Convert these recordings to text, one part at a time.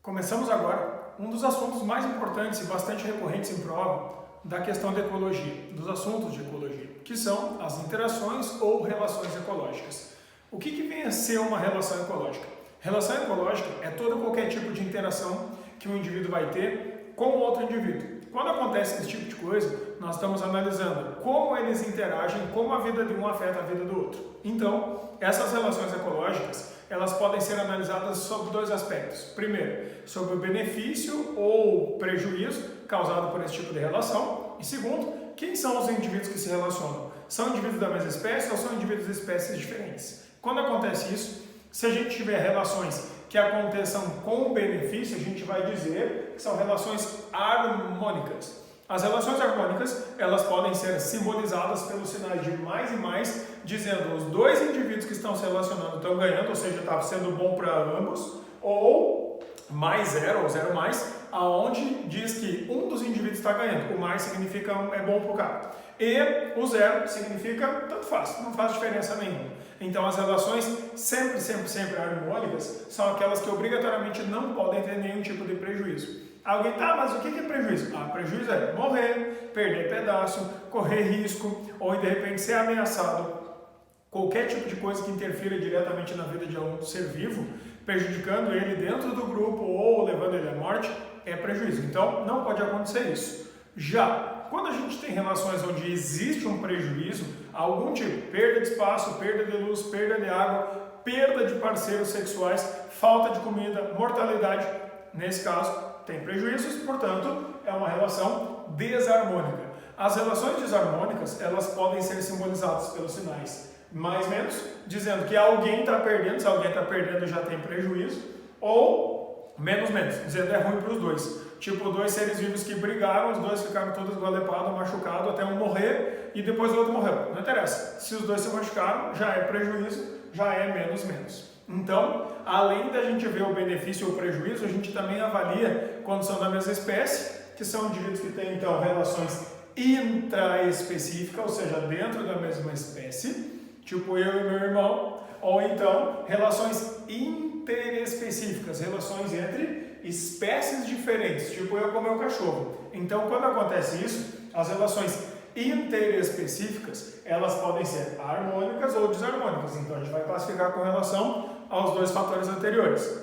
Começamos agora um dos assuntos mais importantes e bastante recorrentes em prova da questão da ecologia, dos assuntos de ecologia, que são as interações ou relações ecológicas. O que vem a ser uma relação ecológica? Relação ecológica é todo qualquer tipo de interação que um indivíduo vai ter com outro indivíduo. Quando acontece esse tipo de coisa, nós estamos analisando como eles interagem, como a vida de um afeta a vida do outro. Então, essas relações ecológicas, elas podem ser analisadas sob dois aspectos. Primeiro, sobre o benefício ou prejuízo causado por esse tipo de relação. E segundo, quem são os indivíduos que se relacionam? São indivíduos da mesma espécie ou são indivíduos de espécies diferentes? Quando acontece isso, se a gente tiver relações que aconteçam com benefício, a gente vai dizer que são relações harmônicas. As relações harmônicas, elas podem ser simbolizadas pelos sinais de mais e mais, dizendo os dois indivíduos que estão se relacionando estão ganhando, ou seja, está sendo bom para ambos, ou mais zero, ou zero mais, aonde diz que um dos indivíduos está ganhando. O mais significa é bom para o cara. E o zero significa tanto faz, não faz diferença nenhuma. Então as relações sempre harmônicas são aquelas que obrigatoriamente não podem ter nenhum tipo de prejuízo. Alguém, tá, mas o que é prejuízo? Prejuízo é morrer, perder pedaço, correr risco, ou de repente ser ameaçado. Qualquer tipo de coisa que interfira diretamente na vida de um ser vivo, prejudicando ele dentro do grupo ou levando ele à morte, é prejuízo. Então não pode acontecer isso. Já quando a gente tem relações onde existe um prejuízo, algum tipo, perda de espaço, perda de luz, perda de água, perda de parceiros sexuais, falta de comida, mortalidade, nesse caso, tem prejuízos, portanto, é uma relação desarmônica. As relações desarmônicas, elas podem ser simbolizadas pelos sinais mais menos, dizendo que alguém está perdendo, se alguém está perdendo já tem prejuízo, ou menos, dizendo que é ruim para os dois. Tipo, dois seres vivos que brigaram, os dois ficaram todos esgualepados, machucados, até um morrer e depois o outro morreu. Não interessa. Se os dois se machucaram, já é prejuízo, já é menos. Então, além da gente ver o benefício ou o prejuízo, a gente também avalia quando são da mesma espécie, que são indivíduos que têm, então, relações intraespecíficas, ou seja, dentro da mesma espécie, tipo eu e meu irmão, ou então relações interespecíficas, relações entre espécies diferentes, tipo eu com meu cachorro. Então, quando acontece isso, as relações interespecíficas, elas podem ser harmônicas ou desarmônicas. Então, a gente vai classificar com relação aos dois fatores anteriores.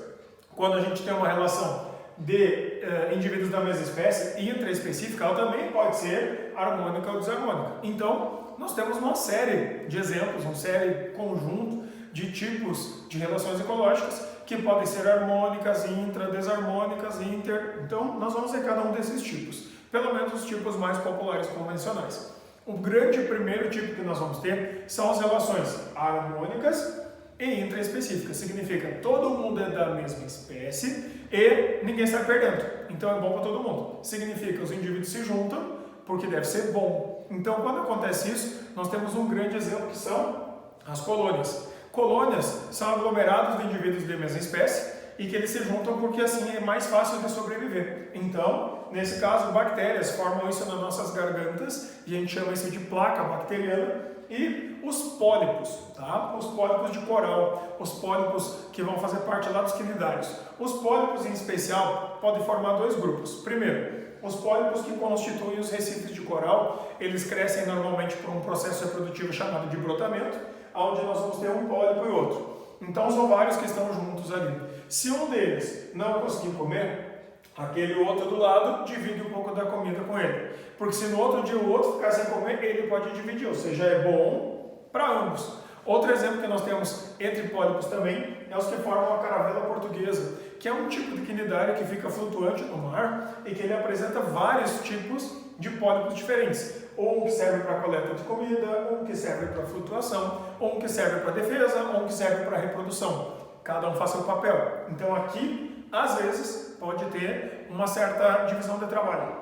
Quando a gente tem uma relação de indivíduos da mesma espécie, intraespecífica, ela também pode ser harmônica ou desarmônica. Então, nós temos uma série de exemplos, uma série conjunto de tipos de relações ecológicas que podem ser harmônicas, desarmônicas, inter. Então, nós vamos ver cada um desses tipos, pelo menos os tipos mais populares convencionais. O grande primeiro tipo que nós vamos ter são as relações harmônicas e intraespecíficas. Significa todo mundo é da mesma espécie e ninguém sai perdendo. Então, é bom para todo mundo. Significa que os indivíduos se juntam porque deve ser bom. Então, quando acontece isso, nós temos um grande exemplo que são as colônias. Colônias são aglomerados de indivíduos da mesma espécie e que eles se juntam porque assim é mais fácil de sobreviver. Então, nesse caso, bactérias formam isso nas nossas gargantas e a gente chama isso de placa bacteriana. E os pólipos, tá? Os pólipos de coral, os pólipos que vão fazer parte lá dos quinidários. Os pólipos, em especial, podem formar dois grupos. Primeiro, os pólipos que constituem os recifes de coral, eles crescem normalmente por um processo reprodutivo chamado de brotamento, onde nós vamos ter um pólipo e outro. Então, são vários que estão juntos ali. Se um deles não conseguir comer, aquele outro do lado divide um pouco da comida com ele. Porque se no outro dia o outro ficar sem comer, ele pode dividir, ou seja, é bom para ambos. Outro exemplo que nós temos entre pólipos também é os que formam a caravela portuguesa, que é um tipo de quinidário que fica flutuante no mar e que ele apresenta vários tipos de pólipos diferentes. Um que serve para coleta de comida, um que serve para flutuação, um que serve para defesa, um que serve para reprodução. Cada um faz seu papel. Então aqui, às vezes, pode ter uma certa divisão de trabalho,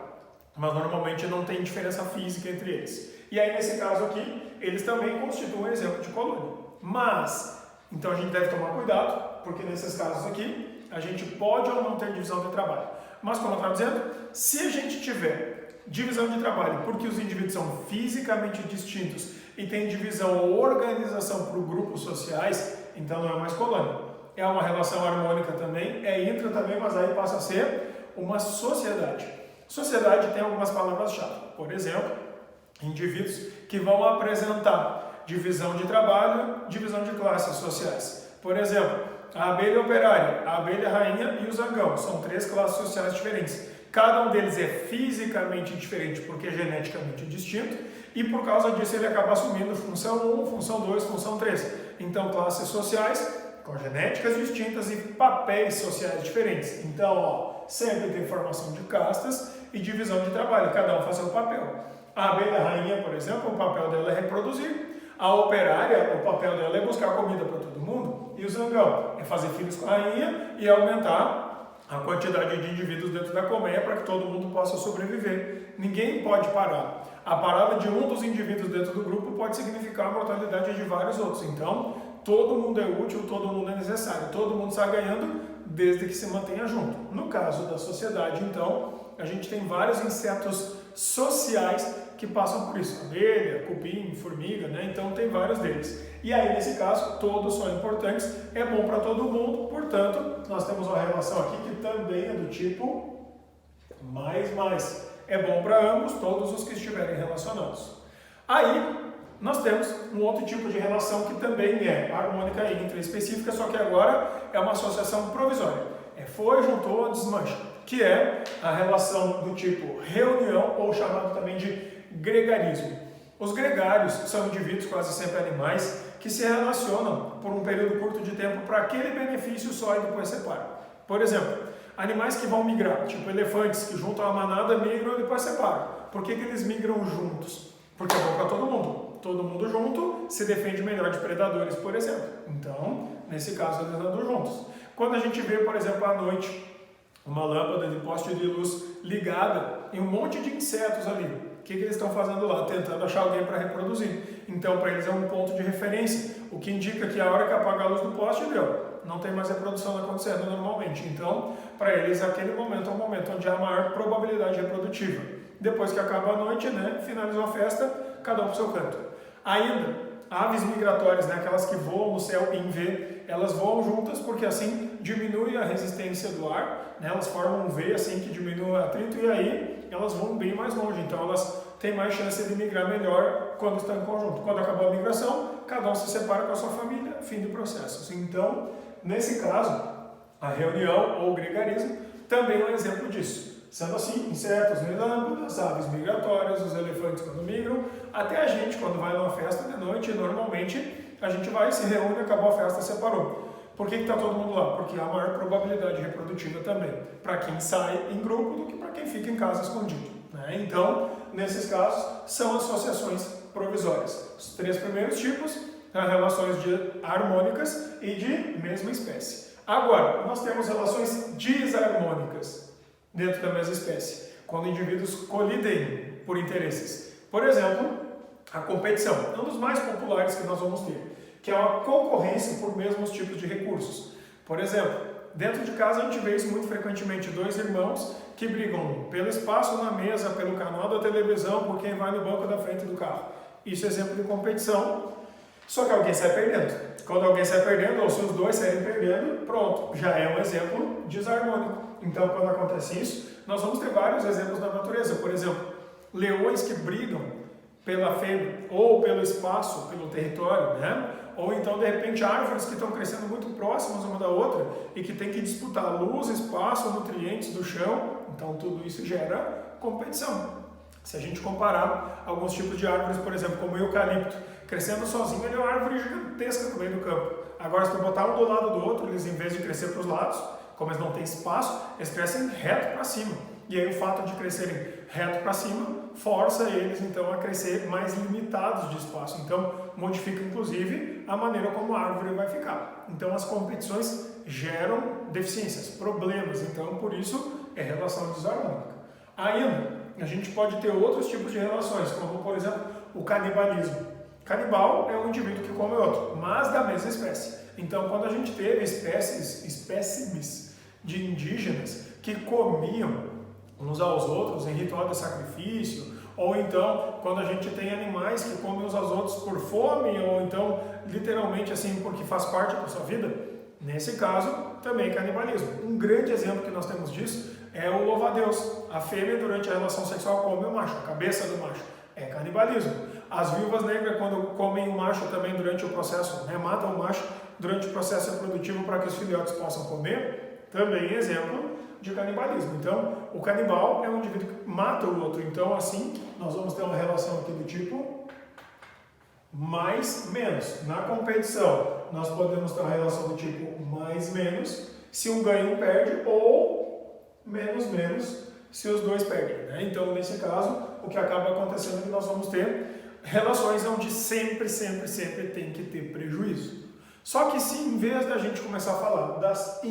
mas normalmente não tem diferença física entre eles. E aí, nesse caso aqui, eles também constituem um exemplo de colônia. Mas, então a gente deve tomar cuidado, porque nesses casos aqui, a gente pode ou não ter divisão de trabalho. Mas, como eu estava dizendo, se a gente tiver divisão de trabalho porque os indivíduos são fisicamente distintos e tem divisão ou organização por grupos sociais, então não é mais colônia. É uma relação harmônica também, é intra também, mas aí passa a ser uma sociedade. Sociedade tem algumas palavras-chave. Por exemplo, indivíduos que vão apresentar divisão de trabalho, divisão de classes sociais. Por exemplo, a abelha operária, a abelha rainha e o zangão. São 3 classes sociais diferentes. Cada um deles é fisicamente diferente porque é geneticamente distinto e por causa disso ele acaba assumindo função 1, função 2, função 3. Então, classes sociais com genéticas distintas e papéis sociais diferentes. Então, sempre tem formação de castas e divisão de trabalho, cada um faz seu papel. A abelha rainha, por exemplo, o papel dela é reproduzir. A operária, o papel dela é buscar comida para todo mundo. E o zangão é fazer filhos com a rainha e aumentar a quantidade de indivíduos dentro da colmeia para que todo mundo possa sobreviver. Ninguém pode parar. A parada de um dos indivíduos dentro do grupo pode significar a mortalidade de vários outros. Então, todo mundo é útil, todo mundo é necessário, todo mundo está ganhando desde que se mantenha junto. No caso da sociedade, então, a gente tem vários insetos sociais que passam por isso. Abelha, cupim, formiga, né? Então tem vários deles. E aí, nesse caso, todos são importantes, é bom para todo mundo, portanto, nós temos uma relação aqui que também é do tipo mais. É bom para ambos, todos os que estiverem relacionados. Aí, nós temos um outro tipo de relação que também é harmônica e intraespecífica, só que agora é uma associação provisória. Foi, juntou, desmancha, que é a relação do tipo reunião ou chamado também de gregarismo. Os gregários são indivíduos, quase sempre animais, que se relacionam por um período curto de tempo para aquele benefício só e depois separam. Por exemplo, animais que vão migrar, tipo elefantes que juntam a manada, migram e depois separam. Por que eles migram juntos? Porque é bom para todo mundo. Todo mundo junto se defende melhor de predadores, por exemplo. Então, nesse caso, eles andam juntos. Quando a gente vê, por exemplo, à noite, uma lâmpada de poste de luz ligada e um monte de insetos ali, o que eles estão fazendo lá? Tentando achar alguém para reproduzir. Então, para eles é um ponto de referência, o que indica que a hora que apagar a luz do poste, deu. Não tem mais reprodução acontecendo normalmente. Então, para eles, aquele momento é um momento onde há maior probabilidade reprodutiva. Depois que acaba a noite, né, finalizou a festa, cada um para o seu canto. Ainda, aves migratórias, né, aquelas que voam no céu em V, elas voam juntas porque assim diminui a resistência do ar, né, elas formam um V assim que diminui o atrito e aí elas vão bem mais longe, então elas têm mais chance de migrar melhor quando estão em conjunto. Quando acabou a migração, cada um se separa com a sua família, fim do processo. Então, nesse caso, a reunião ou o gregarismo também é um exemplo disso. Sendo assim, insetos, relâmpagos, aves migratórias, os elefantes quando migram, até a gente quando vai numa festa de noite, normalmente a gente vai, se reúne, acabou a festa, separou. Por que está todo mundo lá? Porque há maior probabilidade reprodutiva também, para quem sai em grupo do que para quem fica em casa escondido. Né? Então, nesses casos, são associações provisórias. Os 3 primeiros tipos, relações harmônicas e de mesma espécie. Agora, nós temos relações desarmônicas dentro da mesma espécie, quando indivíduos colidem por interesses. Por exemplo, a competição é um dos mais populares que nós vamos ter, que é uma concorrência por mesmos tipos de recursos. Por exemplo, dentro de casa a gente vê isso muito frequentemente, 2 irmãos que brigam pelo espaço na mesa, pelo canal da televisão, por quem vai no banco da frente do carro. Isso é exemplo de competição, só que alguém sai perdendo. Quando alguém sai perdendo, ou se os 2 saírem perdendo, pronto, já é um exemplo desarmônico. Então, quando acontece isso, nós vamos ter vários exemplos na natureza. Por exemplo, leões que brigam pela fêmea, ou pelo espaço, pelo território, né? Ou então, de repente, árvores que estão crescendo muito próximas uma da outra e que tem que disputar luz, espaço, nutrientes do chão. Então, tudo isso gera competição. Se a gente comparar alguns tipos de árvores, por exemplo, como o eucalipto, crescendo sozinho, ele é uma árvore gigantesca no meio do campo. Agora, se tu botar um do lado do outro, eles, em vez de crescer para os lados, como eles não têm espaço, eles crescem reto para cima. E aí o fato de crescerem reto para cima força eles então a crescer mais limitados de espaço. Então modifica inclusive a maneira como a árvore vai ficar. Então as competições geram deficiências, problemas. Então por isso é relação desarmônica. Ainda a gente pode ter outros tipos de relações, como por exemplo o canibalismo. Canibal é um indivíduo que come outro, mas da mesma espécie. Então quando a gente teve espécimes de indígenas que comiam uns aos outros em ritual de sacrifício, ou então quando a gente tem animais que comem uns aos outros por fome, ou então literalmente assim porque faz parte da sua vida, Nesse caso, também é canibalismo. Um grande exemplo que nós temos disso é o louva-a-Deus. A fêmea, durante a relação sexual, come o macho, a cabeça do macho. É canibalismo. As viúvas negras, quando comem o macho também durante o processo, matam o macho durante o processo reprodutivo para que os filhotes possam comer, também é exemplo de canibalismo. Então, o canibal é um indivíduo que mata o outro. Então, assim, nós vamos ter uma relação aqui do tipo mais, menos. Na competição, nós podemos ter uma relação do tipo mais, menos, se um ganha, um perde, ou menos, menos, se os dois perdem, né? Então, nesse caso, o que acaba acontecendo é que nós vamos ter relações onde sempre tem que ter prejuízo. Só que se em vez da gente começar a falar das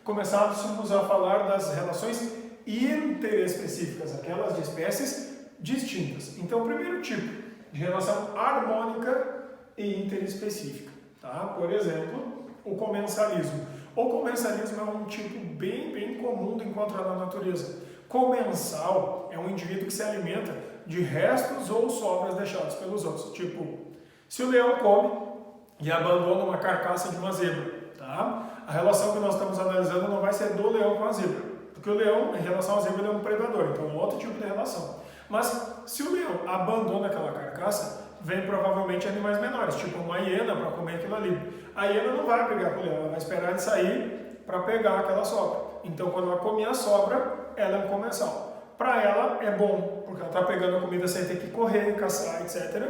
começássemos a falar das relações interespecíficas, aquelas de espécies distintas. Então, o primeiro tipo de relação harmônica e interespecífica, tá? Por exemplo, o comensalismo. O comensalismo é um tipo bem comum de encontrar na natureza. Comensal é um indivíduo que se alimenta de restos ou sobras deixados pelos outros. Tipo, se o leão come e abandona uma carcaça de uma zebra, tá? A relação que nós estamos analisando não vai ser do leão com a zebra, porque o leão, em relação à zebra, ele é um predador, então é outro tipo de relação. Mas se o leão abandona aquela carcaça, vem provavelmente animais menores, tipo uma hiena para comer aquilo ali. A hiena não vai pegar com o leão, ela vai esperar ele sair para pegar aquela sobra. Então, quando ela comer a sobra, ela é um comensal. Para ela é bom, porque ela está pegando a comida sem ter que correr, caçar, etc.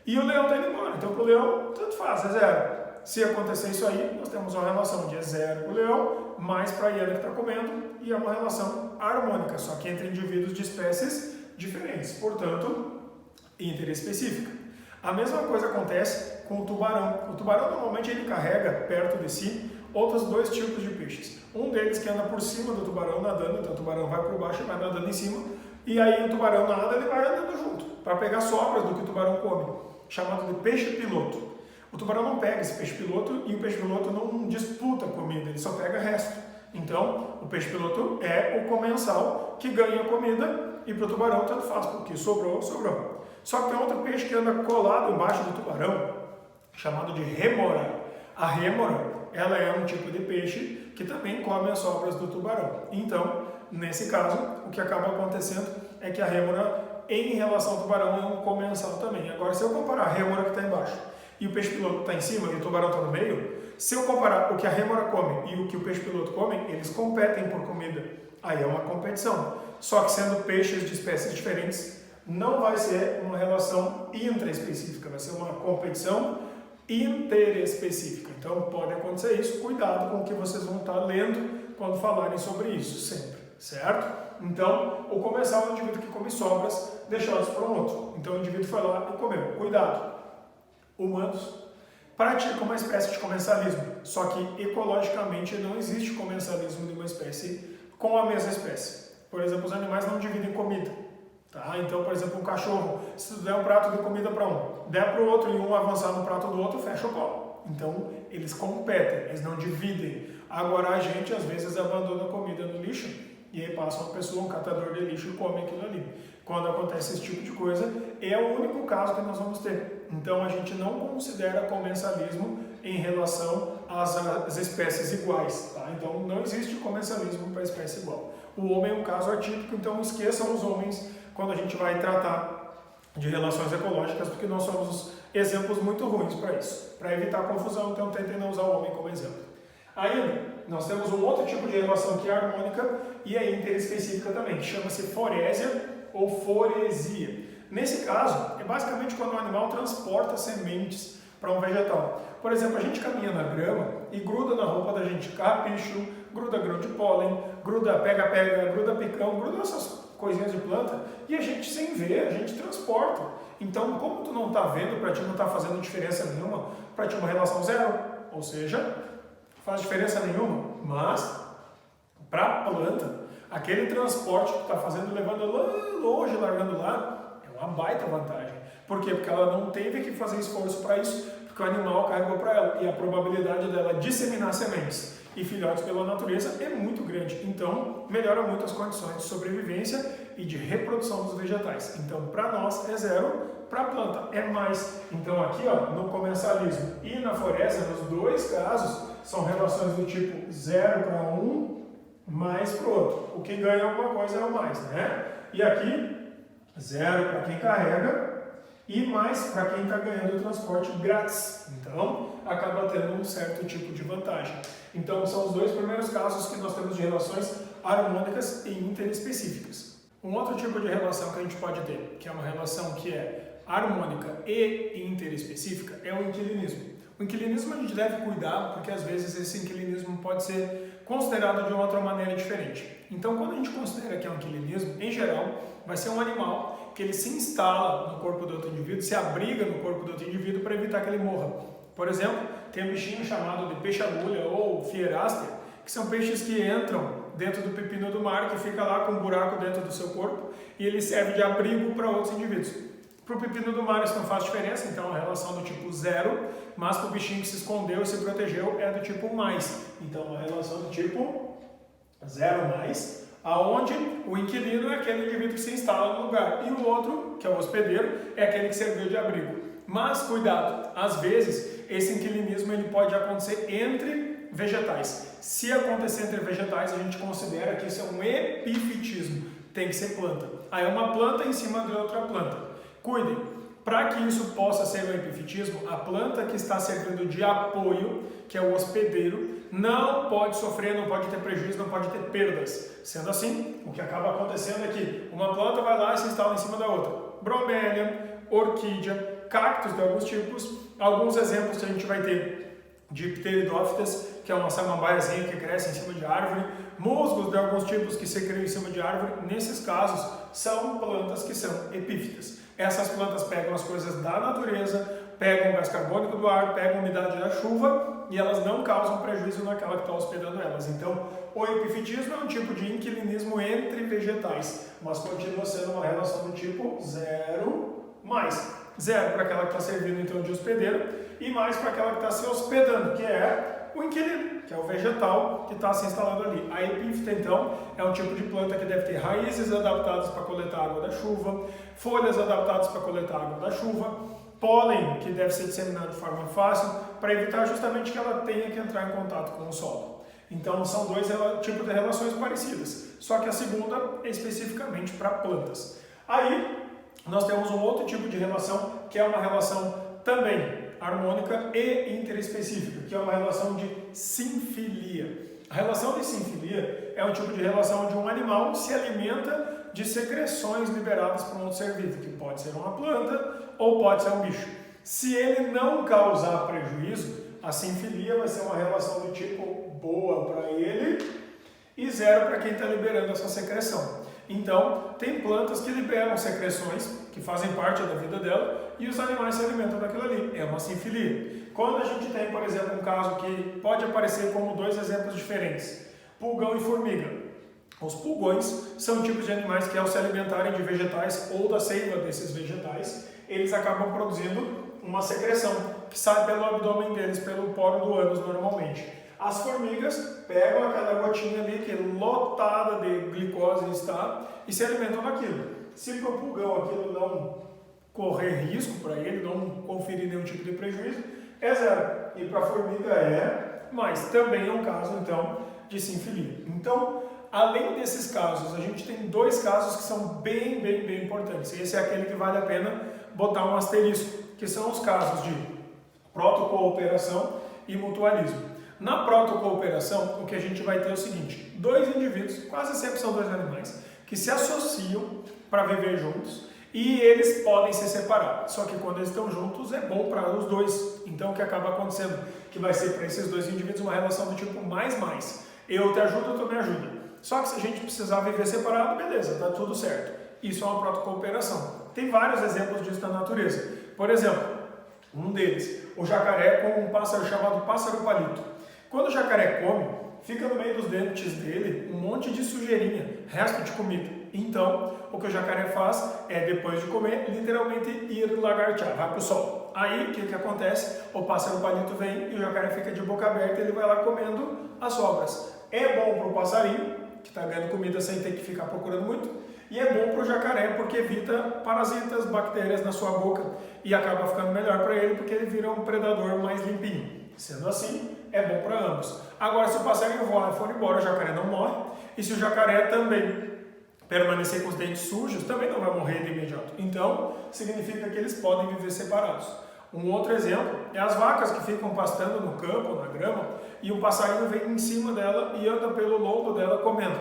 E o leão está indo embora. Então, para o leão, tanto faz, é zero. Se acontecer isso aí, nós temos uma relação de zero para o leão, mais para a hiena que está comendo, e é uma relação harmônica, só que entre indivíduos de espécies diferentes, portanto, interespecífica. A mesma coisa acontece com o tubarão. O tubarão, normalmente, ele carrega perto de si outros dois tipos de peixes. Um deles que anda por cima do tubarão nadando, então o tubarão vai por baixo e vai nadando em cima, e aí o tubarão nada, ele vai andando junto, para pegar sobras do que o tubarão come, chamado de peixe-piloto. O tubarão não pega esse peixe-piloto e o peixe-piloto não disputa comida, ele só pega resto. Então, o peixe-piloto é o comensal que ganha a comida e para o tubarão tanto faz, porque sobrou, sobrou. Só que tem outro peixe que anda colado embaixo do tubarão, chamado de rêmora. A rêmora, ela é um tipo de peixe que também come as sobras do tubarão. Então, nesse caso, o que acaba acontecendo é que a rêmora, em relação ao tubarão, é um comensal também. Agora, se eu comparar a rêmora que está embaixo e o peixe-piloto está em cima e o tubarão está no meio, se eu comparar o que a rêmora come e o que o peixe-piloto come, eles competem por comida. Aí é uma competição. Só que sendo peixes de espécies diferentes, não vai ser uma relação intraespecífica, vai ser uma competição interespecífica. Então pode acontecer isso, cuidado com o que vocês vão estar lendo quando falarem sobre isso, sempre, certo? Então, o comensal é um indivíduo que come sobras deixadas para um outro. Então o indivíduo foi lá e comeu. Cuidado! Humanos praticam uma espécie de comensalismo, só que ecologicamente não existe comensalismo de uma espécie com a mesma espécie. Por exemplo, os animais não dividem comida. Tá? Então, por exemplo, um cachorro, se tu der um prato de comida para um, der para o outro e um avançar no prato do outro, fecha o colo. Então, eles competem, eles não dividem. Agora, a gente, às vezes, abandona a comida no lixo e aí passa uma pessoa, um catador de lixo e come aquilo ali. Quando acontece esse tipo de coisa, é o único caso que nós vamos ter. Então, a gente não considera comensalismo em relação às espécies iguais. Tá? Então, não existe comensalismo para espécie igual. O homem é um caso atípico, então esqueçam os homens quando a gente vai tratar de relações ecológicas, porque nós somos exemplos muito ruins para isso. Para evitar confusão, então tentem não usar o homem como exemplo. Ainda, nós temos um outro tipo de relação que é harmônica e é interespecífica também, que chama-se forésia ou foresia. Nesse caso, é basicamente quando o animal transporta sementes para um vegetal. Por exemplo, a gente caminha na grama e gruda na roupa da gente carrapicho, gruda grão de pólen, gruda pega-pega, gruda picão, gruda essas coisinhas de planta, e a gente, sem ver, a gente transporta. Então, como tu não está vendo, para ti não está fazendo diferença nenhuma, para ti uma relação zero, ou seja, faz diferença nenhuma, mas para a planta, aquele transporte que tu está fazendo, levando lá longe, largando lá, é uma baita vantagem. Por quê? Porque ela não teve que fazer esforço para isso, porque o animal carregou para ela, e a probabilidade dela disseminar sementes e filhotes pela natureza é muito grande, então melhora muito as condições de sobrevivência e de reprodução dos vegetais. Então, para nós é zero, para a planta é mais. Então, aqui ó, no comensalismo e na forésia, nos dois casos, são relações do tipo 0 para 1, mais para o outro. O que ganha alguma coisa é o mais, né? E aqui, 0 para quem carrega e mais para quem está ganhando o transporte grátis. Então, acaba tendo um certo tipo de vantagem. Então, são os dois primeiros casos que nós temos de relações harmônicas e interespecíficas. Um outro tipo de relação que a gente pode ter, que é uma relação que é harmônica e interespecífica, é o inquilinismo. O inquilinismo a gente deve cuidar, porque às vezes esse inquilinismo pode ser considerado de uma outra maneira diferente. Então, quando a gente considera que é um inquilinismo, em geral, vai ser um animal que ele se instala no corpo do outro indivíduo, se abriga no corpo do outro indivíduo para evitar que ele morra. Por exemplo, tem um bichinho chamado de peixe-agulha ou fierastia, que são peixes que entram dentro do pepino do mar, que fica lá com um buraco dentro do seu corpo, e ele serve de abrigo para outros indivíduos. Para o pepino do mar isso não faz diferença, então é uma relação do tipo 0, mas para o bichinho que se escondeu e se protegeu é do tipo mais. Então é uma relação do tipo 0 mais, aonde o inquilino é aquele indivíduo que se instala no lugar, e o outro, que é o hospedeiro, é aquele que serviu de abrigo. Mas cuidado, às vezes esse inquilinismo ele pode acontecer entre vegetais. Se acontecer entre vegetais, a gente considera que isso é um epifitismo, tem que ser planta. Aí é uma planta em cima de outra planta. Cuidem, para que isso possa ser um epifitismo, a planta que está servindo de apoio, que é o hospedeiro, não pode sofrer, não pode ter prejuízo, não pode ter perdas. Sendo assim, o que acaba acontecendo é que uma planta vai lá e se instala em cima da outra. Bromélia, orquídea, cactos de alguns tipos, alguns exemplos que a gente vai ter de pteridófitas, que é uma samambaiazinha que cresce em cima de árvore, musgos de alguns tipos que se criam em cima de árvore. Nesses casos, são plantas que são epífitas. Essas plantas pegam as coisas da natureza, pegam o gás carbônico do ar, pegam a umidade da chuva e elas não causam prejuízo naquela que está hospedando elas. Então, o epifitismo é um tipo de inquilinismo entre vegetais, mas continua sendo uma relação do tipo 0 mais. 0 para aquela que está servindo então de hospedeiro e mais para aquela que está se hospedando, que é o inquilino, que é o vegetal que está se instalando ali. A epífita, então, é um tipo de planta que deve ter raízes adaptadas para coletar água da chuva, folhas adaptadas para coletar água da chuva, pólen que deve ser disseminado de forma fácil, para evitar justamente que ela tenha que entrar em contato com o solo. Então, são dois tipos de relações parecidas, só que a segunda é especificamente para plantas. Aí, nós temos um outro tipo de relação, que é uma relação também harmônica e interespecífica, que é uma relação de sinfilia. A relação de sinfilia é um tipo de relação onde um animal se alimenta de secreções liberadas por um outro ser vivo, que pode ser uma planta ou pode ser um bicho. Se ele não causar prejuízo, a sinfilia vai ser uma relação do tipo boa para ele e 0 para quem está liberando essa secreção. Então, tem plantas que liberam secreções, que fazem parte da vida dela, e os animais se alimentam daquilo ali. É uma sinfilia. Quando a gente tem, por exemplo, um caso que pode aparecer como dois exemplos diferentes, pulgão e formiga. Os pulgões são tipos de animais que, ao se alimentarem de vegetais ou da seiva desses vegetais, eles acabam produzindo uma secreção que sai pelo abdômen deles, pelo poro do ânus normalmente. As formigas pegam aquela gotinha ali que é lotada de glicose está e se alimentam daquilo. Se para o pulgão aquilo não correr risco para ele, não conferir nenhum tipo de prejuízo, é 0. E para a formiga é, mas também é um caso então de sinfilia. Então, além desses casos, a gente tem dois casos que são bem importantes. Esse é aquele que vale a pena botar um asterisco, que são os casos de protocooperação e mutualismo. Na protocooperação, o que a gente vai ter é o seguinte: dois indivíduos, quase sempre são dois animais, que se associam para viver juntos e eles podem se separar. Só que quando eles estão juntos é bom para os dois. Então o que acaba acontecendo? Que vai ser para esses dois indivíduos uma relação do tipo mais. Eu te ajudo, tu me ajuda. Só que se a gente precisar viver separado, beleza, tá tudo certo. Isso é uma protocooperação. Tem vários exemplos disso na natureza. Por exemplo, um deles, o jacaré com um pássaro chamado pássaro palito. Quando o jacaré come, fica no meio dos dentes dele um monte de sujeirinha, resto de comida. Então, o que o jacaré faz é, depois de comer, literalmente ir lagartear, vai para o sol. Aí, o que acontece? O pássaro palito vem e o jacaré fica de boca aberta e ele vai lá comendo as sobras. É bom para o passarinho, que está ganhando comida sem ter que ficar procurando muito, e é bom para o jacaré porque evita parasitas, bactérias na sua boca e acaba ficando melhor para ele porque ele vira um predador mais limpinho. Sendo assim, é bom para ambos. Agora, se o passarinho voar e for embora, o jacaré não morre, e se o jacaré também permanecer com os dentes sujos, também não vai morrer de imediato. Então, significa que eles podem viver separados. Um outro exemplo é as vacas que ficam pastando no campo, na grama, e um passarinho vem em cima dela e anda pelo lombo dela comendo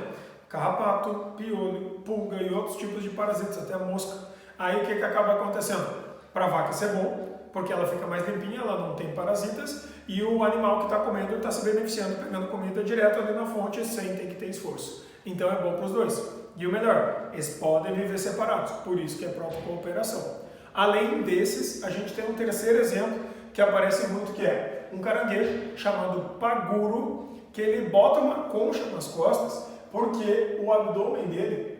carrapato, piolho, pulga e outros tipos de parasitas, até mosca. Aí o que acaba acontecendo? Para a vaca isso é bom, porque ela fica mais limpinha, ela não tem parasitas, e o animal que está comendo está se beneficiando, pegando comida direto ali na fonte, sem ter que ter esforço. Então é bom para os dois. E o melhor, eles podem viver separados, por isso que é protocooperação. Além desses, a gente tem um terceiro exemplo que aparece muito, que é um caranguejo chamado paguro, que ele bota uma concha nas costas, porque o abdômen dele,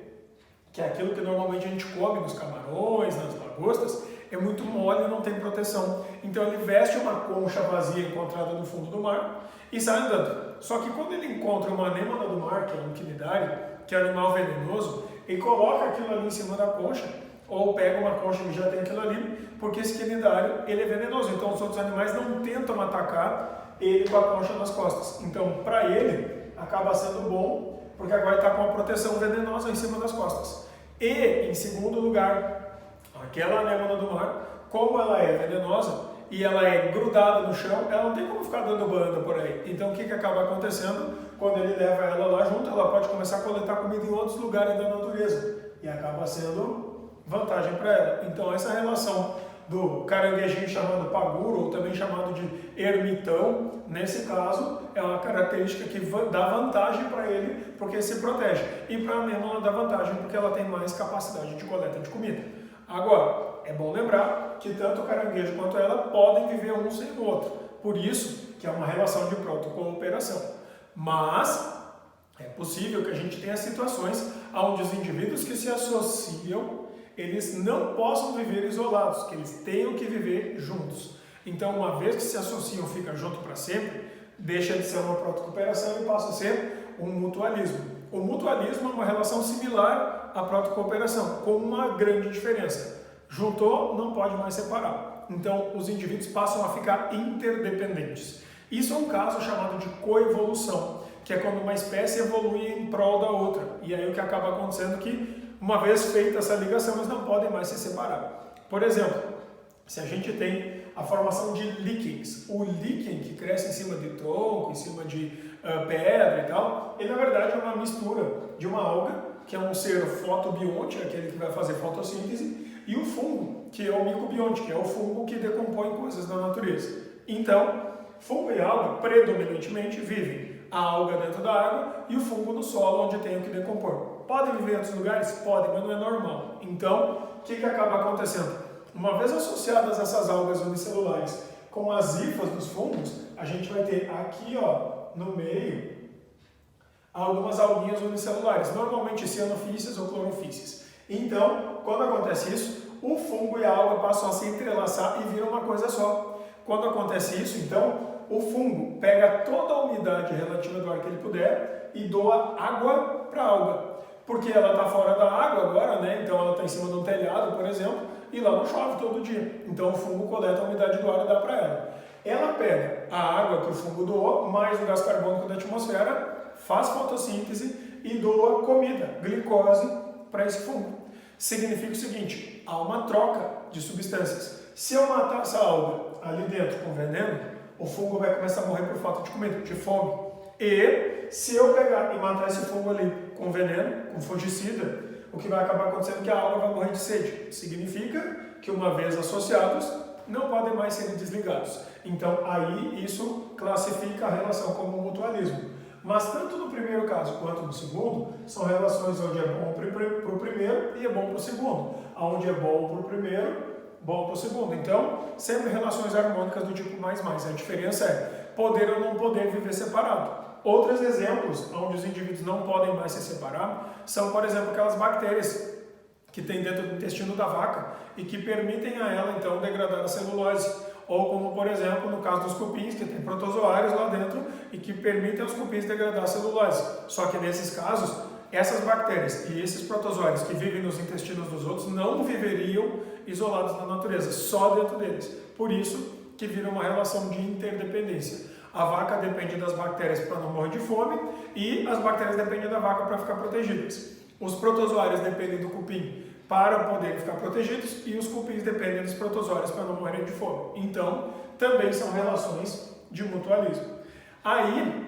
que é aquilo que normalmente a gente come nos camarões, nas lagostas, é muito mole e não tem proteção. Então ele veste uma concha vazia encontrada no fundo do mar e sai andando. Só que quando ele encontra uma anêmona do mar, que é um quinidário, que é um animal venenoso, ele coloca aquilo ali em cima da concha, ou pega uma concha que já tem aquilo ali, porque esse quinidário ele é venenoso. Então os outros animais não tentam atacar ele com a concha nas costas. Então para ele acaba sendo bom, porque agora está com uma proteção venenosa em cima das costas. E, em segundo lugar, aquela anêmona do mar, como ela é venenosa e ela é grudada no chão, ela não tem como ficar dando banda por aí. Então, o que acaba acontecendo? Quando ele leva ela lá junto, ela pode começar a coletar comida em outros lugares da natureza. E acaba sendo vantagem para ela. Então, essa relação do caranguejinho chamado paguro, ou também chamado de ermitão, nesse caso, é uma característica que dá vantagem para ele, porque se protege. E para a anêmona dá vantagem, porque ela tem mais capacidade de coleta de comida. Agora, é bom lembrar que tanto o caranguejo quanto ela podem viver um sem o outro. Por isso que é uma relação de protocooperação. Mas é possível que a gente tenha situações onde os indivíduos que se associam, eles não possam viver isolados, que eles tenham que viver juntos. Então, uma vez que se associam, ficam juntos para sempre, deixa de ser uma protocooperação e passa a ser um mutualismo. O mutualismo é uma relação similar à protocooperação, com uma grande diferença. Juntou, não pode mais separar. Então, os indivíduos passam a ficar interdependentes. Isso é um caso chamado de coevolução, que é quando uma espécie evolui em prol da outra. E aí o que acaba acontecendo é que, uma vez feita essa ligação, eles não podem mais se separar. Por exemplo, se a gente tem a formação de líquens, o líquen que cresce em cima de tronco, em cima de pedra e tal, ele na verdade é uma mistura de uma alga, que é um ser fotobionte, aquele que vai fazer fotossíntese, e o fungo, que é o micobionte, que é o fungo que decompõe coisas da natureza. Então, fungo e alga predominantemente vivem a alga dentro da água e o fungo no solo, onde tem o que decompor. Podem viver em outros lugares? Podem, mas não é normal. Então, o que acaba acontecendo? Uma vez associadas essas algas unicelulares com as hifas dos fungos, a gente vai ter aqui, ó, no meio, algumas alguinhas unicelulares, normalmente cianofícies ou clorofícies. Então, quando acontece isso, o fungo e a alga passam a se entrelaçar e viram uma coisa só. Quando acontece isso, então, o fungo pega toda a umidade relativa do ar que ele puder e doa água para a alga. Porque ela está fora da água agora, né? Então ela está em cima de um telhado, por exemplo, e lá não chove todo dia. Então o fungo coleta a umidade do ar e dá para ela. Ela pega a água que o fungo doou, mais o gás carbônico da atmosfera, faz fotossíntese e doa comida, glicose, para esse fungo. Significa o seguinte, há uma troca de substâncias. Se eu matar essa alga ali dentro com veneno, o fungo vai começar a morrer por falta de comida, de fome. E se eu pegar e matar esse fungo ali com veneno, com fungicida, o que vai acabar acontecendo é que a alga vai morrer de sede. Significa que uma vez associados, não podem mais ser desligados. Então aí isso classifica a relação como mutualismo. Mas tanto no primeiro caso quanto no segundo, são relações onde é bom para o primeiro e é bom para o segundo. Onde é bom para o primeiro, bom para o segundo. Então, sempre relações harmônicas do tipo mais. A diferença é poder ou não poder viver separado. Outros exemplos onde os indivíduos não podem mais se separar são, por exemplo, aquelas bactérias que tem dentro do intestino da vaca e que permitem a ela, então, degradar a celulose. Ou como, por exemplo, no caso dos cupins, que tem protozoários lá dentro e que permitem aos cupins degradar a celulose. Só que nesses casos, essas bactérias e esses protozoários que vivem nos intestinos dos outros não viveriam isolados na natureza, só dentro deles. Por isso que vira uma relação de interdependência. A vaca depende das bactérias para não morrer de fome e as bactérias dependem da vaca para ficar protegidas. Os protozoários dependem do cupim para poderem ficar protegidos e os cupins dependem dos protozoários para não morrerem de fome. Então, também são relações de mutualismo. Aí,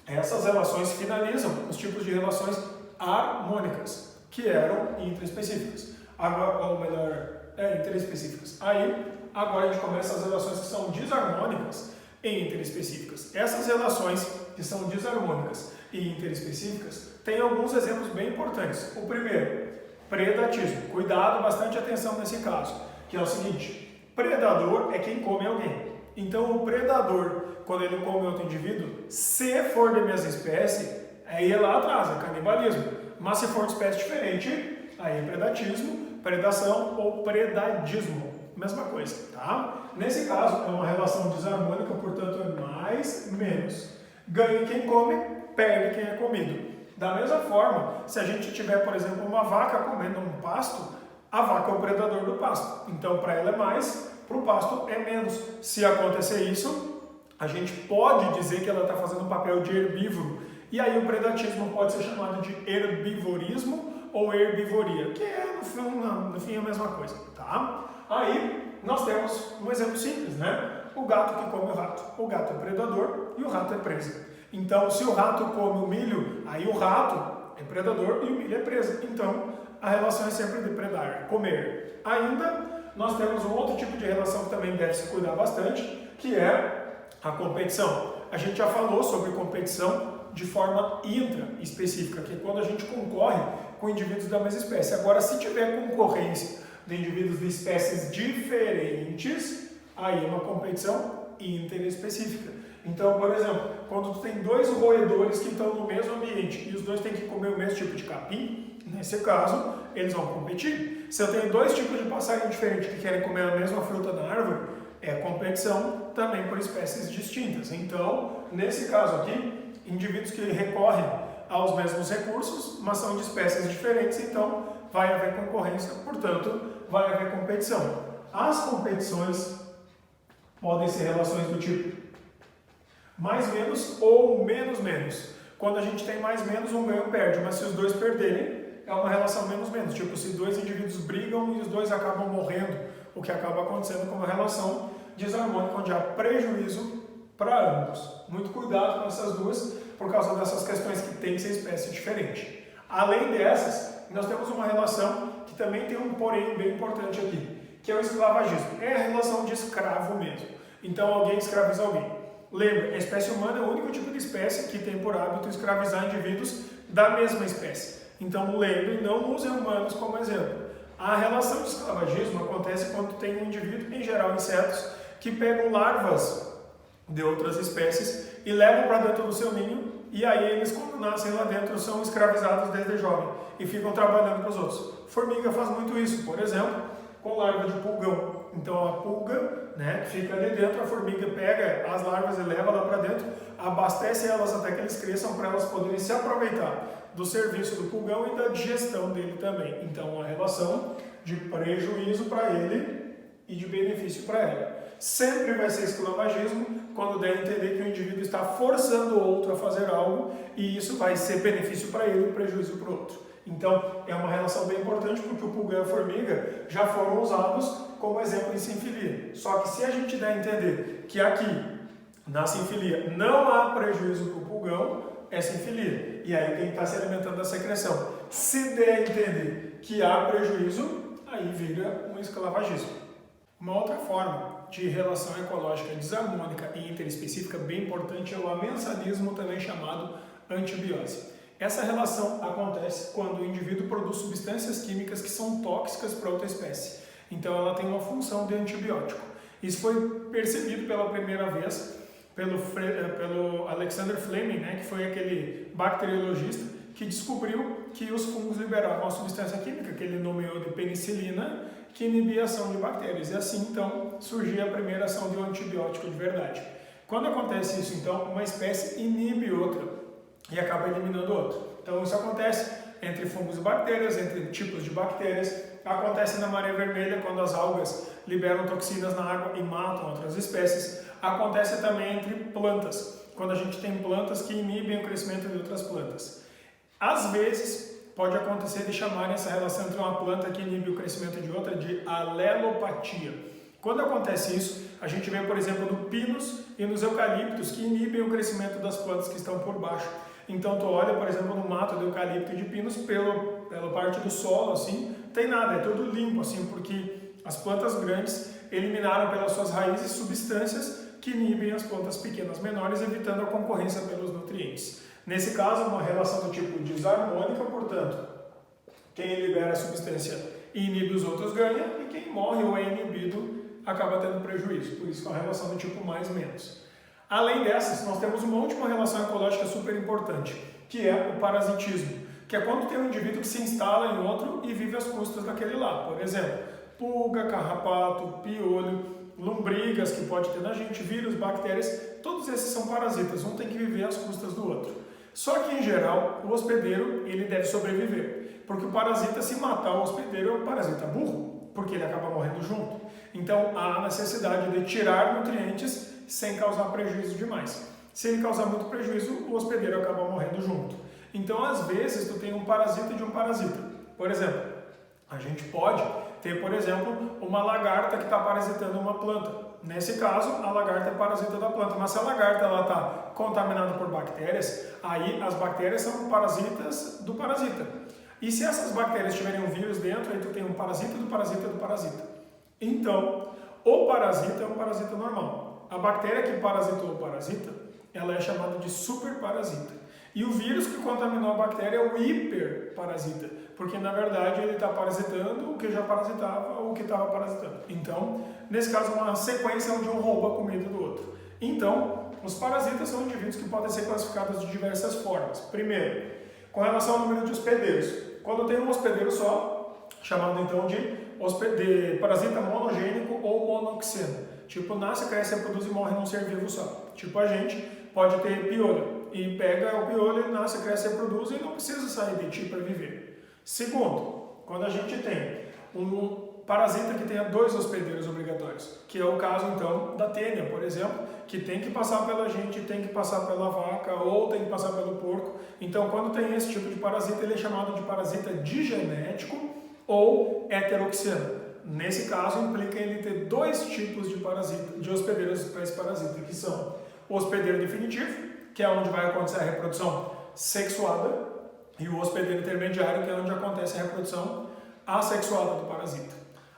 essas relações finalizam os tipos de relações harmônicas, que eram interespecíficas. Ou melhor, interespecíficas. Aí, agora a gente começa as relações que são desarmônicas e interespecíficas. Essas relações que são desarmônicas e interespecíficas têm alguns exemplos bem importantes. O primeiro, predatismo. Cuidado, bastante atenção nesse caso, que é o seguinte: predador é quem come alguém. Então, o predador, quando ele come outro indivíduo, se for da mesma espécie, aí é lá atrás, é canibalismo. Mas se for de espécie diferente, aí é predatismo, predação ou predadismo. Mesma coisa, tá? Nesse caso, é uma relação desarmônica, portanto, é mais, menos. Ganha quem come, perde quem é comido. Da mesma forma, se a gente tiver, por exemplo, uma vaca comendo um pasto, a vaca é o predador do pasto. Então, para ela é mais, para o pasto é menos. Se acontecer isso, a gente pode dizer que ela está fazendo um papel de herbívoro. E aí o predatismo pode ser chamado de herbivorismo ou herbivoria, que é, no fim, a mesma coisa, tá? Aí, nós temos um exemplo simples, né? O gato que come o rato. O gato é predador e o rato é presa. Então, se o rato come o milho, aí o rato é predador e o milho é presa. Então, a relação é sempre depredar, comer. Ainda, nós temos um outro tipo de relação que também deve se cuidar bastante, que é a competição. A gente já falou sobre competição de forma intra-específica, que é quando a gente concorre com indivíduos da mesma espécie. Agora, se tiver concorrência de indivíduos de espécies diferentes, aí é uma competição interespecífica. Então, por exemplo, quando tu tem dois roedores que estão no mesmo ambiente e os dois têm que comer o mesmo tipo de capim, nesse caso, eles vão competir. Se eu tenho dois tipos de passarinho diferentes que querem comer a mesma fruta da árvore, é competição também por espécies distintas. Então, nesse caso aqui, indivíduos que recorrem aos mesmos recursos, mas são de espécies diferentes, então vai haver concorrência, portanto, vai haver competição. As competições podem ser relações do tipo mais menos ou menos menos. Quando a gente tem mais menos, um ganha ou perde, mas se os dois perderem, é uma relação menos menos. Tipo, se dois indivíduos brigam e os dois acabam morrendo, o que acaba acontecendo com uma relação desarmônica, onde há prejuízo para ambos. Muito cuidado com essas duas, por causa dessas questões que tem que ser espécie diferente. Além dessas, nós temos uma relação que também tem um porém bem importante aqui, que é o esclavagismo. É a relação de escravo mesmo. Então, alguém escraviza alguém. Lembra, a espécie humana é o único tipo de espécie que tem por hábito escravizar indivíduos da mesma espécie. Então, lembre, não usem humanos como exemplo. A relação de esclavagismo acontece quando tem um indivíduo, em geral insetos, que pegam larvas de outras espécies e levam para dentro do seu ninho, e aí eles, quando nascem lá dentro, são escravizados desde jovem e ficam trabalhando para os outros. Formiga faz muito isso, por exemplo, com larva de pulgão. Então a pulga, que fica ali dentro, a formiga pega as larvas e leva lá para dentro, abastece elas até que eles cresçam para elas poderem se aproveitar do serviço do pulgão e da digestão dele também. Então a relação de prejuízo para ele e de benefício para ela. Sempre vai ser esclavagismo quando der a entender que o indivíduo está forçando o outro a fazer algo e isso vai ser benefício para ele e prejuízo para o outro. Então, é uma relação bem importante porque o pulgão e a formiga já foram usados como exemplo em sinfilia. Só que se a gente der a entender que aqui, na sinfilia, não há prejuízo para o pulgão, é sinfilia. E aí quem está se alimentando da secreção. Se der a entender que há prejuízo, aí vira um esclavagismo. Uma outra forma de relação ecológica desarmônica e interespecífica bem importante é o amensalismo, também chamado antibiose. Essa relação acontece quando o indivíduo produz substâncias químicas que são tóxicas para outra espécie. Então ela tem uma função de antibiótico. Isso foi percebido pela primeira vez pelo Alexander Fleming, que foi aquele bacteriologista que descobriu que os fungos liberavam uma substância química que ele nomeou de penicilina, que inibia a ação de bactérias. E assim, então, surgia a primeira ação de um antibiótico de verdade. Quando acontece isso, então, uma espécie inibe outra e acaba eliminando outra. Então, isso acontece entre fungos e bactérias, entre tipos de bactérias. Acontece na maré vermelha, quando as algas liberam toxinas na água e matam outras espécies. Acontece também entre plantas, quando a gente tem plantas que inibem o crescimento de outras plantas. Às vezes, pode acontecer de chamarem essa relação entre uma planta que inibe o crescimento de outra de alelopatia. Quando acontece isso, a gente vê, por exemplo, no pinus e nos eucaliptos que inibem o crescimento das plantas que estão por baixo. Então, tu olha, por exemplo, no mato de eucalipto e de pinus, pela parte do solo, assim, tem nada, é tudo limpo, assim, porque as plantas grandes eliminaram pelas suas raízes substâncias que inibem as plantas pequenas menores, evitando a concorrência pelos nutrientes. Nesse caso, uma relação do tipo desarmônica, portanto, quem libera a substância e inibe os outros ganha, e quem morre ou é inibido acaba tendo prejuízo. Por isso que é uma relação do tipo mais-menos. Além dessas, nós temos uma última relação ecológica super importante, que é o parasitismo, que é quando tem um indivíduo que se instala em outro e vive às custas daquele lá. Por exemplo, pulga, carrapato, piolho, lombrigas que pode ter na gente, vírus, bactérias, todos esses são parasitas, um tem que viver às custas do outro. Só que, em geral, o hospedeiro ele deve sobreviver, porque o parasita, se matar o hospedeiro, é um parasita burro, porque ele acaba morrendo junto. Então, há a necessidade de tirar nutrientes sem causar prejuízo demais. Se ele causar muito prejuízo, o hospedeiro acaba morrendo junto. Então, às vezes, tu tem um parasita de um parasita. Por exemplo, a gente pode ter, por exemplo, uma lagarta que está parasitando uma planta. Nesse caso, a lagarta é parasita da planta, mas se a lagarta está contaminada por bactérias, aí as bactérias são parasitas do parasita. E se essas bactérias tiverem um vírus dentro, aí tu tem um parasita do parasita do parasita. Então, o parasita é um parasita normal. A bactéria que parasitou o parasita, ela é chamada de superparasita. E o vírus que contaminou a bactéria é o hiperparasita, porque na verdade ele está parasitando o que já parasitava ou o que estava parasitando. Então, nesse caso, uma sequência onde um rouba a comida do outro. Então, os parasitas são indivíduos que podem ser classificados de diversas formas. Primeiro, com relação ao número de hospedeiros. Quando tem um hospedeiro só, chamado então de parasita monogênico ou monoxeno. Tipo, nasce, cresce, reproduz e morre num ser vivo só. Tipo, a gente pode ter piolho. E pega o piolho, nasce, cresce, reproduz e não precisa sair de ti para viver. Segundo, quando a gente tem um parasita que tenha 2 hospedeiros obrigatórios, que é o caso então da tênia, por exemplo, que tem que passar pela gente, tem que passar pela vaca ou tem que passar pelo porco. Então, quando tem esse tipo de parasita, ele é chamado de parasita digenético ou heteroxeno. Nesse caso, implica ele ter 2 tipos de parasita, de hospedeiros para esse parasita, que são o hospedeiro definitivo, que é onde vai acontecer a reprodução sexuada, e o hospedeiro intermediário, que é onde acontece a reprodução assexuada do parasita.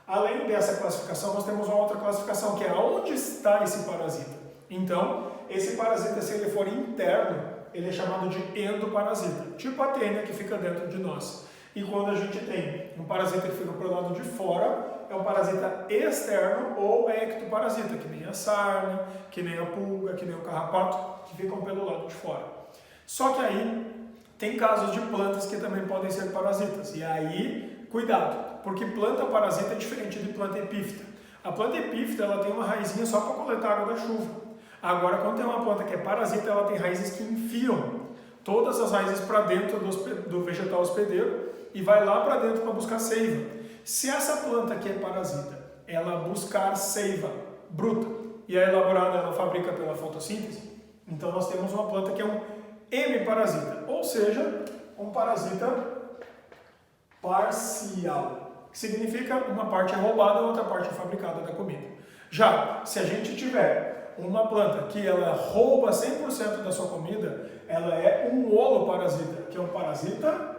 Além dessa classificação, nós temos uma outra classificação, que é onde está esse parasita. Então, esse parasita, se ele for interno, ele é chamado de endoparasita, tipo a tênia que fica dentro de nós. E quando a gente tem um parasita que fica pro lado de fora, é um parasita externo ou é ectoparasita, que nem a sarna, que nem a pulga, que nem o carrapato, que ficam pelo lado de fora. Só que aí tem casos de plantas que também podem ser parasitas. E aí, cuidado, porque planta parasita é diferente de planta epífita. A planta epífita, ela tem uma raizinha só para coletar água da chuva. Agora, quando tem uma planta que é parasita, ela tem raízes que enfiam todas as raízes para dentro do vegetal hospedeiro e vai lá para dentro para buscar seiva. Se essa planta que é parasita, ela buscar seiva bruta e é elaborada, ela fabrica pela fotossíntese, então nós temos uma planta que é um hemiparasita, ou seja, um parasita parcial, que significa uma parte é roubada e outra parte é fabricada da comida. Já, se a gente tiver uma planta que ela rouba 100% da sua comida, ela é um holoparasita, que é um parasita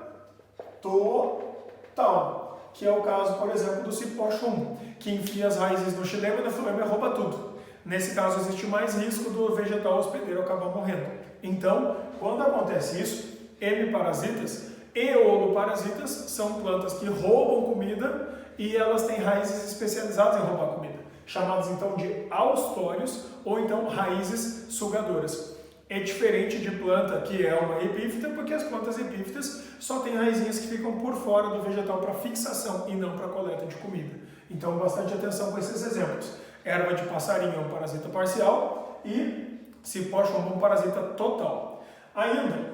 total, que é o caso, por exemplo, do cipó chumbo, que enfia as raízes no xilema e na filema e rouba tudo. Nesse caso, existe mais risco do vegetal hospedeiro acabar morrendo. Então, quando acontece isso, hemiparasitas e holoparasitas são plantas que roubam comida e elas têm raízes especializadas em roubar comida, chamadas então de austórios ou então raízes sugadoras. É diferente de planta que é uma epífita, porque as plantas epífitas só têm raizinhas que ficam por fora do vegetal para fixação e não para coleta de comida. Então, bastante atenção com esses exemplos. Erva de passarinho é um parasita parcial e cipó chumbo é um parasita total. Ainda,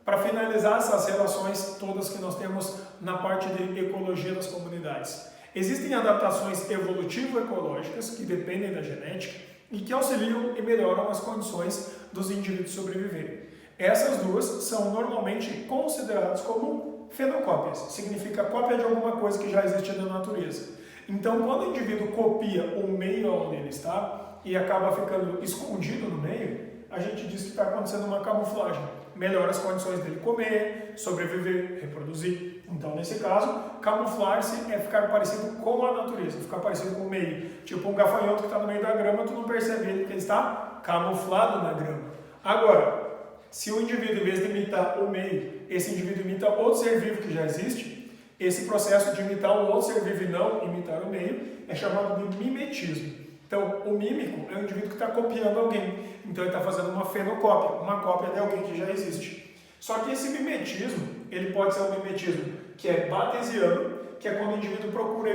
para finalizar essas relações todas que nós temos na parte de ecologia das comunidades. Existem adaptações evolutivo-ecológicas que dependem da genética e que auxiliam e melhoram as condições dos indivíduos sobreviverem. Essas duas são normalmente consideradas como fenocópias, significa cópia de alguma coisa que já existe na natureza. Então, quando o indivíduo copia o meio onde ele está e acaba ficando escondido no meio, a gente diz que está acontecendo uma camuflagem. Melhora as condições dele comer, sobreviver, reproduzir. Então, nesse caso, camuflar-se é ficar parecido com a natureza, ficar parecido com o meio. Tipo um gafanhoto que está no meio da grama, tu não percebe ele porque ele está camuflado na grama. Agora, se o indivíduo, em vez de imitar o meio, esse indivíduo imita outro ser vivo que já existe, esse processo de imitar um outro ser vivo e não imitar o meio é chamado de mimetismo. Então, o mímico é um indivíduo que está copiando alguém. Então, ele está fazendo uma fenocópia, uma cópia de alguém que já existe. Só que esse mimetismo, ele pode ser um mimetismo que é batesiano, que é quando o indivíduo procura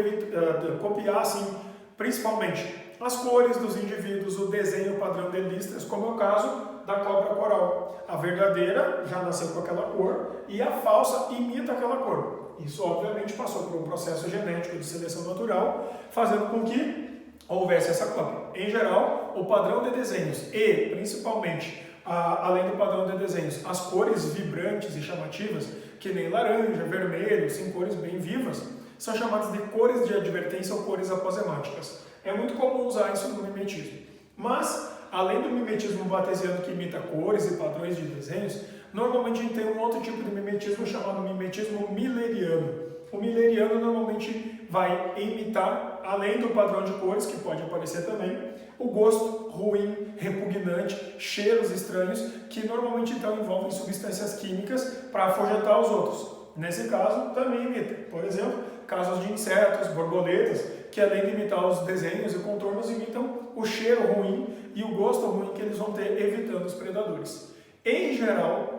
copiar, assim, principalmente as cores dos indivíduos, o desenho padrão de listras, como é o caso da cobra coral. A verdadeira já nasceu com aquela cor e a falsa imita aquela cor. Isso, obviamente, passou por um processo genético de seleção natural, fazendo com que houvesse essa cópia. Em geral, o padrão de desenhos e, principalmente, além do padrão de desenhos, as cores vibrantes e chamativas, que nem laranja, vermelho, sim, cores bem vivas, são chamadas de cores de advertência ou cores aposemáticas. É muito comum usar isso no mimetismo. Mas, além do mimetismo batesiano que imita cores e padrões de desenhos, normalmente a gente tem um outro tipo de mimetismo chamado mimetismo milleriano. O milleriano normalmente vai imitar, além do padrão de cores, que pode aparecer também, o gosto ruim, repugnante, cheiros estranhos, que normalmente então envolvem substâncias químicas para afugentar os outros. Nesse caso, também imita. Por exemplo, casos de insetos, borboletas, que além de imitar os desenhos e contornos, imitam o cheiro ruim e o gosto ruim que eles vão ter, evitando os predadores. Em geral,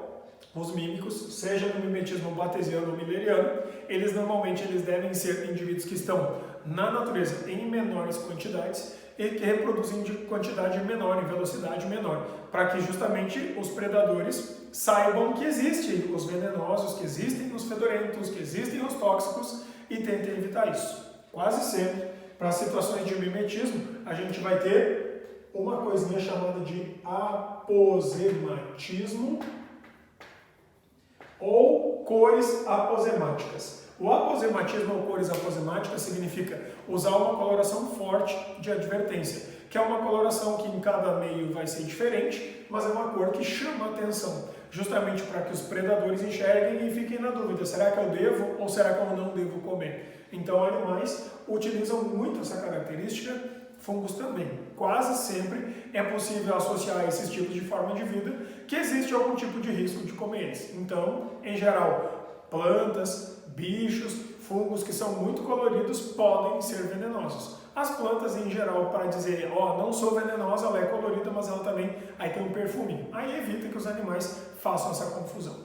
os mímicos, seja no mimetismo batesiano ou milleriano, eles normalmente devem ser indivíduos que estão na natureza em menores quantidades e que reproduzem de quantidade menor, em velocidade menor, para que justamente os predadores saibam que existem os venenosos, que existem os fedorentos, que existem os tóxicos e tentem evitar isso. Quase sempre, para situações de mimetismo, a gente vai ter uma coisinha chamada de aposematismo ou cores aposemáticas. O aposematismo ou cores aposemáticas significa usar uma coloração forte de advertência, que é uma coloração que em cada meio vai ser diferente, mas é uma cor que chama a atenção, justamente para que os predadores enxerguem e fiquem na dúvida, será que eu devo ou será que eu não devo comer? Então, animais utilizam muito essa característica, fungos também. Quase sempre é possível associar esses tipos de forma de vida que existe algum tipo de risco de comer eles. Então, em geral, plantas, bichos, fungos que são muito coloridos podem ser venenosos. As plantas, em geral, para dizer, não sou venenosa, ela é colorida, mas ela também aí tem um perfuminho. Aí evita que os animais façam essa confusão.